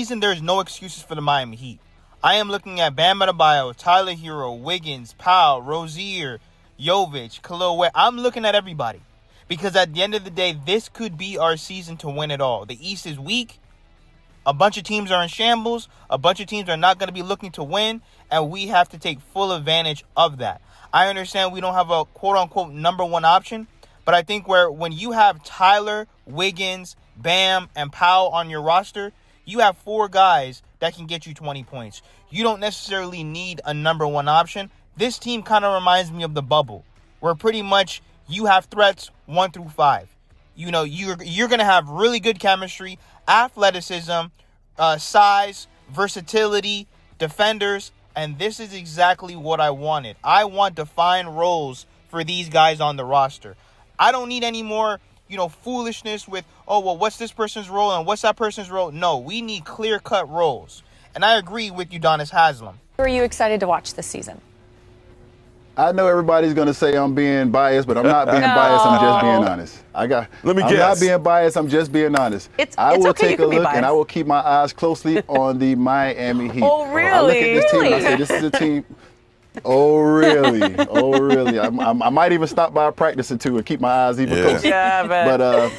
season, there's no excuses for the Miami Heat. I am looking at Bam Adebayo, Tyler Herro, Wiggins, Powell, Rozier, Jovic, Khalil Ware. I'm looking at everybody. Because at the end of the day, this could be our season to win it all. The East is weak. A bunch of teams are in shambles. A bunch of teams are not going to be looking to win. And we have to take full advantage of that. I understand we don't have a quote-unquote number one option. But I think when you have Tyler, Wiggins, Bam, and Powell on your roster, you have 4 guys that can get you 20 points. You don't necessarily need a number one option. This team kind of reminds me of the bubble, where pretty much you have threats 1 through 5. You know, you're going to have really good chemistry, athleticism, size, versatility, defenders, and this is exactly what I wanted. I want defined roles for these guys on the roster. I don't need any more, foolishness with, what's this person's role and what's that person's role? No, we need clear-cut roles. And I agree with you, Donis Haslam. Are you excited to watch this season? I know everybody's going to say I'm being biased, but I'm not being biased. I'm just being honest. Let me guess. I'm not being biased. I'm just being honest. I will okay, take a look, and I will keep my eyes closely on the Miami Heat. Oh, really? I look at this team and I say, this is a team. Oh, really? Oh, really? I might even stop by a practice or two and keep my eyes even closer. Yeah, but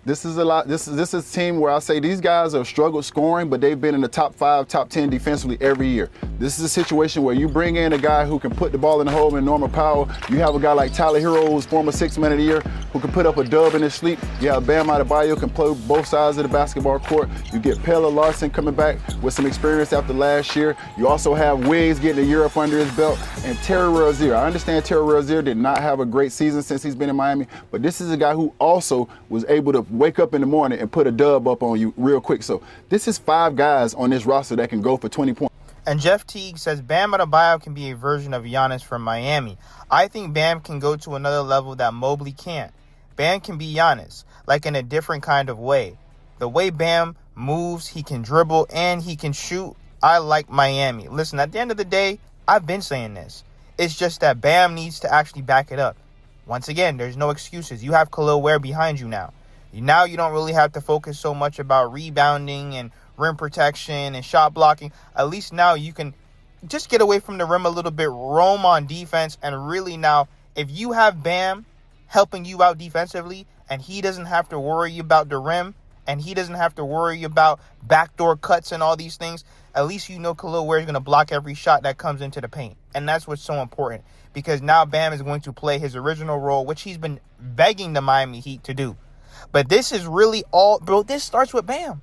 this is a lot. This is a team where I say these guys have struggled scoring, but they've been in the top 5, top 10 defensively every year. This is a situation where you bring in a guy who can put the ball in the hole in Norman Powell. You have a guy like Tyler Herro, who's former 6th man of the year, who can put up a dub in his sleep. You have Bam Adebayo, who can play both sides of the basketball court. You get Pelle Larsson coming back with some experience after last year. You also have Wiggs getting a year up under his belt, and Terry Rozier. I understand Terry Rozier did not have a great season since he's been in Miami, but this is a guy who also was able to wake up in the morning and put a dub up on you real quick. So this is 5 guys on this roster that can go for 20 points. And Jeff Teague says Bam Adebayo can be a version of Giannis from Miami. I think Bam can go to another level that Mobley can't. Bam can be Giannis, like in a different kind of way. The way Bam moves, he can dribble and he can shoot. I like Miami. Listen, at the end of the day, I've been saying this. It's just that Bam needs to actually back it up. Once again, there's no excuses. You have Khalil Ware behind you now. Now you don't really have to focus so much about rebounding and rim protection and shot blocking. At least now you can just get away from the rim a little bit, roam on defense, and really now, if you have Bam helping you out defensively and he doesn't have to worry about the rim and he doesn't have to worry about backdoor cuts and all these things, at least you know Khalil Ware is going to block every shot that comes into the paint. And that's what's so important, because now Bam is going to play his original role, which he's been begging the Miami Heat to do. But this is really all, bro, this starts with Bam.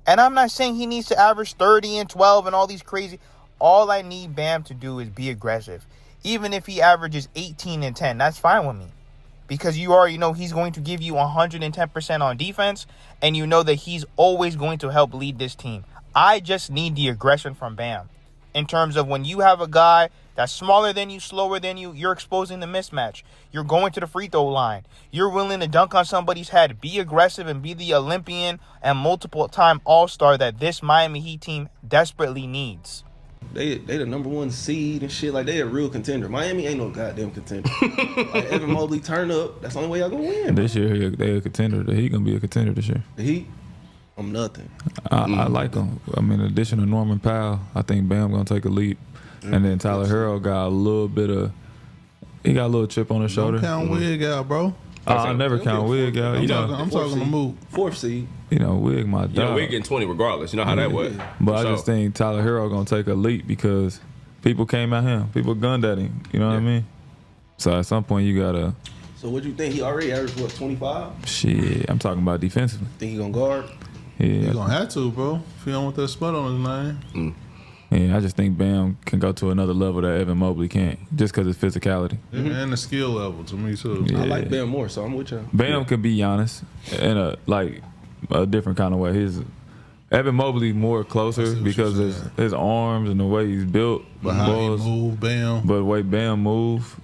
And I'm not saying he needs to average 30 and 12 and all these crazy. All I need Bam to do is be aggressive. Even if he averages 18 and 10, that's fine with me. Because you already know he's going to give you 110% on defense. And you know that he's always going to help lead this team. I just need the aggression from Bam. In terms of when you have a guy that's smaller than you, slower than you, you're exposing the mismatch. You're going to the free throw line. You're willing to dunk on somebody's head. Be aggressive and be the Olympian and multiple-time All-Star that this Miami Heat team desperately needs. They the number 1 seed and shit. Like, they a real contender. Miami ain't no goddamn contender. Like, Evan Mobley turn up. That's the only way y'all gonna win. This year, they a contender. The Heat gonna be a contender this year. The Heat? I'm nothing. I like them. I mean, in addition to Norman Powell, I think Bam gonna take a leap. And then Tyler Herro got a little bit of, he got a little chip on his shoulder. Don't count Wig out, bro. I never count Wig out. I'm talking to move. 4th seed. Wig my dog. Wig getting 20 regardless. You know how that was. But I just think Tyler Herro gonna take a leap because people came at him. People gunned at him. You know what I mean? So at some point you gotta. So what you think? He already averaged, 25? Shit, I'm talking about defensively. Think he gonna guard? Yeah. He gonna have to, bro. If you don't want that smut on his name. Yeah, I just think Bam can go to another level that Evan Mobley can't, just because of physicality. And the skill level, to me, too. Yeah. I like Bam more, so I'm with you. Bam can be Giannis in a different kind of way. Evan Mobley more closer because of his arms and the way he's built. But how he move, Bam. But the way Bam move,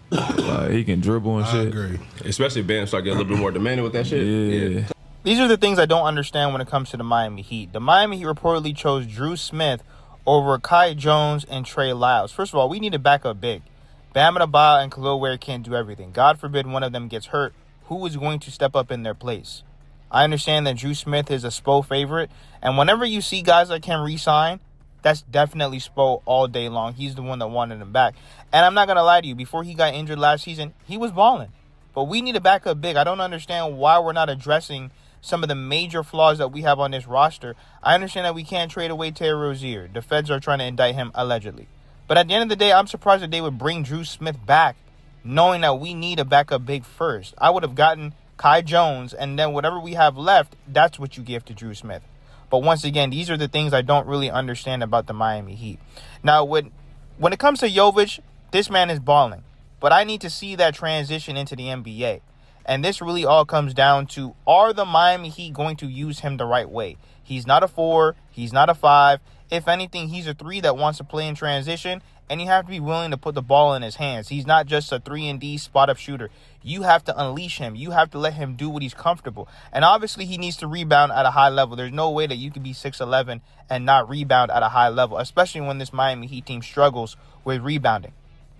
he can dribble and shit. I agree. Especially Bam start getting a little bit more demanding with that shit. Yeah. These are the things I don't understand when it comes to the Miami Heat. The Miami Heat reportedly chose Drew Smith over Kai Jones and Trey Lyles. First of all, we need to back up big. Bam Adebayo and Khalil Ware can't do everything. God forbid one of them gets hurt. Who is going to step up in their place? I understand that Drew Smith is a Spo favorite. And whenever you see guys that can re-sign, that's definitely Spo all day long. He's the one that wanted him back. And I'm not going to lie to you. Before he got injured last season, he was balling. But we need a backup big. I don't understand why we're not addressing some of the major flaws that we have on this roster. I understand that we can't trade away Terry Rozier. The feds are trying to indict him allegedly. But at the end of the day, I'm surprised that they would bring Drew Smith back knowing that we need a backup big first. I would have gotten Kai Jones, and then whatever we have left, that's what you give to Drew Smith. But once again, these are the things I don't really understand about the Miami Heat. Now, when it comes to Jovic, this man is balling. But I need to see that transition into the NBA. And this really all comes down to, are the Miami Heat going to use him the right way? He's not a 4. He's not a 5. If anything, he's a 3 that wants to play in transition. And you have to be willing to put the ball in his hands. He's not just a 3-and-D spot-up shooter. You have to unleash him. You have to let him do what he's comfortable. And obviously, he needs to rebound at a high level. There's no way that you can be 6'11" and not rebound at a high level, especially when this Miami Heat team struggles with rebounding.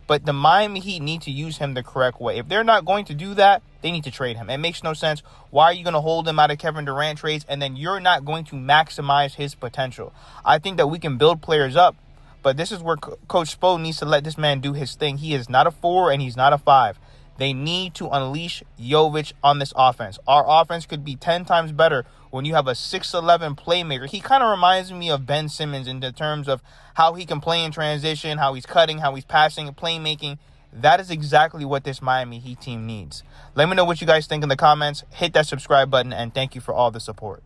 But the Miami Heat need to use him the correct way. If they're not going to do that, they need to trade him. It makes no sense. Why are you going to hold him out of Kevin Durant trades and then you're not going to maximize his potential? I think that we can build players up, but this is where Coach Spo needs to let this man do his thing. He is not a 4 and he's not a 5. They need to unleash Jovic on this offense. Our offense could be 10 times better when you have a 6'11" playmaker. He kind of reminds me of Ben Simmons in the terms of how he can play in transition, how he's cutting, how he's passing, playmaking. That is exactly what this Miami Heat team needs. Let me know what you guys think in the comments. Hit that subscribe button, and thank you for all the support.